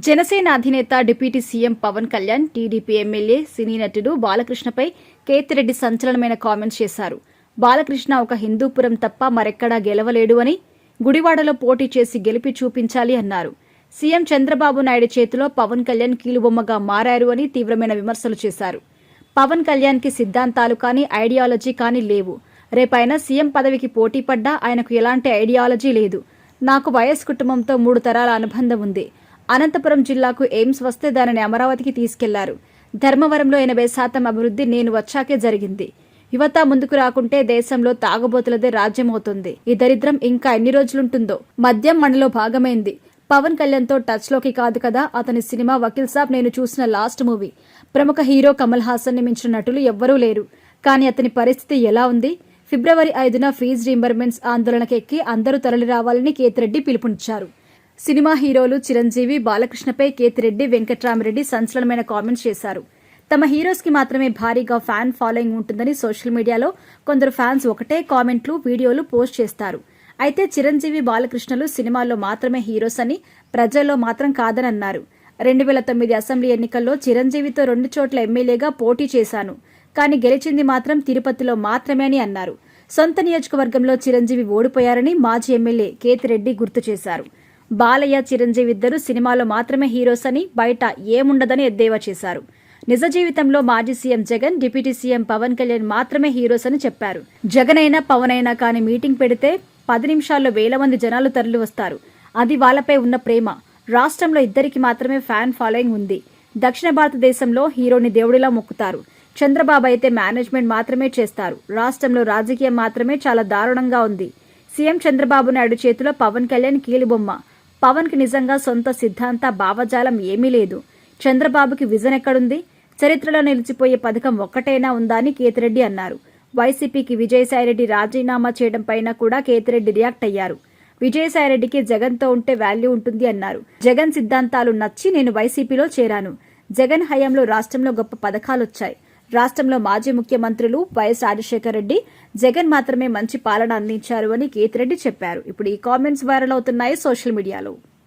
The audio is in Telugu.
జనసేన అధినేత deputy CM Pawan Kalyan, TDP MLA, cine నటుడు బాలకృష్ణపై కేతిరెడ్డి సంచలనమైన కామెంట్స్ చేశారు. బాలకృష్ణ ఒక హిందూపురం తప్ప మరెక్కడా గెలవలేడు అని, గుడివాడలో పోటీ చేసి గెలిపి చూపించాలి అన్నారు. సీఎం చంద్రబాబు నాయుడు చేతిలో పవన్ కళ్యాణ్ కీలుబొమ్మగా మారారు అని తీవ్రమైన విమర్శలు చేశారు. పవన్ కళ్యాణ్కి సిద్ధాంతాలు కానీ ఐడియాలజీ కానీ లేవు. రేపైనా సీఎం పదవికి పోటీ పడ్డా ఆయనకు ఎలాంటి ఐడియాలజీ లేదు. నాకు వైఎస్ కుటుంబంతో 3 తరాల అనుబంధం ఉంది. అనంతపురం జిల్లాకు ఎయిమ్స్ వస్తే దానిని అమరావతికి తీసుకెళ్లారు. ధర్మవరంలో 80% అభివృద్ధి నేను వచ్చాకే జరిగింది. యువత ముందుకు రాకుంటే దేశంలో తాగుబోతులదే రాజ్యమవుతుంది. ఈ దరిద్రం ఇంకా ఎన్ని రోజులుంటుందో. మద్యం మనలో భాగమైంది. పవన్ కళ్యాణ్తో టచ్లోకి కాదు కదా అతని సినిమా వకీల్ సాబ్ నేను చూసిన లాస్ట్ మూవీ. ప్రముఖ హీరో కమల్ హాసన్ని మించిన నటులు ఎవ్వరూ లేరు. కానీ అతని పరిస్థితి ఎలా ఉంది? ఫిబ్రవరి 5న ఫీజు రీంబర్స్మెంట్స్ ఆందోళనకెక్కి అందరూ తరలి రావాలని కేతిరెడ్డి పిలుపునిచ్చారు. సినిమా హీరోలు చిరంజీవి, బాలకృష్ణపై కేతిరెడ్డి, వెంకట్రామరెడ్డి సంచలనమైన కామెంట్స్ చేశారు. తమ హీరోస్ కి మాత్రమే భారీగా ఫ్యాన్ ఫాలోయింగ్ ఉంటుందని సోషల్ మీడియాలో కొందరు ఫ్యాన్స్ ఒకటే కామెంట్లు, వీడియోలు పోస్ట్ చేస్తారు. అయితే చిరంజీవి, బాలకృష్ణలు సినిమాల్లో మాత్రమే హీరోస్ అని, ప్రజల్లో మాత్రం కాదని అన్నారు. 2009 అసెంబ్లీ ఎన్నికల్లో చిరంజీవితో 2 చోట్ల ఎమ్మెల్యేగా పోటీ చేశాను. కానీ గెలిచింది మాత్రం తిరుపతిలో మాత్రమే అని అన్నారు. సొంత నియోజకవర్గంలో చిరంజీవి ఓడిపోయారని మాజీ ఎమ్మెల్యే కేతిరెడ్డి గుర్తు చేశారు. బాలయ్య, చిరంజీవి ఇద్దరు సినిమాలో మాత్రమే హీరోస్ అని, బయట ఏముండదని ఎద్దేవా చేశారు. నిజ జీవితంలో మాజీ CM Jagan, deputy CM Pawan Kalyan మాత్రమే హీరోస్ అని చెప్పారు. జగన్ అయినా పవన్ అయినా కానీ మీటింగ్ పెడితే 10 నిమిషాల్లో 1000 మంది జనాలు తరలి వస్తారు. అది వాళ్ళపై ఉన్న ప్రేమ. రాష్ట్రంలో ఇద్దరికి మాత్రమే ఫ్యాన్ ఫాలోయింగ్ ఉంది. దక్షిణ భారతదేశంలో హీరోని దేవుడిలా మొక్కుతారు. చంద్రబాబు అయితే మేనేజ్మెంట్ మాత్రమే చేస్తారు. రాష్ట్రంలో రాజకీయం మాత్రమే చాలా దారుణంగా ఉంది. సీఎం చంద్రబాబు నాయుడు చేతిలో పవన్ కళ్యాణ్ కీలుబొమ్మ. పవన్ కి నిజంగా సొంత సిద్ధాంత భావజాలం ఏమీ లేదు. చంద్రబాబుకి విజన్ ఎక్కడుంది? చరిత్రలో నిలిచిపోయే పథకం ఒక్కటైనా ఉందా అని కేతిరెడ్డి అన్నారు. వైసీపీకి విజయసాయిరెడ్డి రాజీనామా చేయడం పైన కూడా కేతిరెడ్డి రియాక్ట్ అయ్యారు. విజయసాయిరెడ్డికి జగన్తో ఉంటే వాల్యూ ఉంటుంది అన్నారు. జగన్ సిద్ధాంతాలు నచ్చి నేను వైసీపీలో చేరాను. జగన్ హయాంలో రాష్ట్రంలో గొప్ప పథకాలొచ్చాయి. రాష్ట్రంలో మాజీ ముఖ్యమంత్రులు వైఎస్ రాజశేఖర రెడ్డి, జగన్ మాత్రమే మంచి పాలన అందించారు అని కేతిరెడ్డి చెప్పారు. ఇప్పుడు ఈ కామెంట్స్ వైరల్ అవుతున్నాయి సోషల్ మీడియాలో.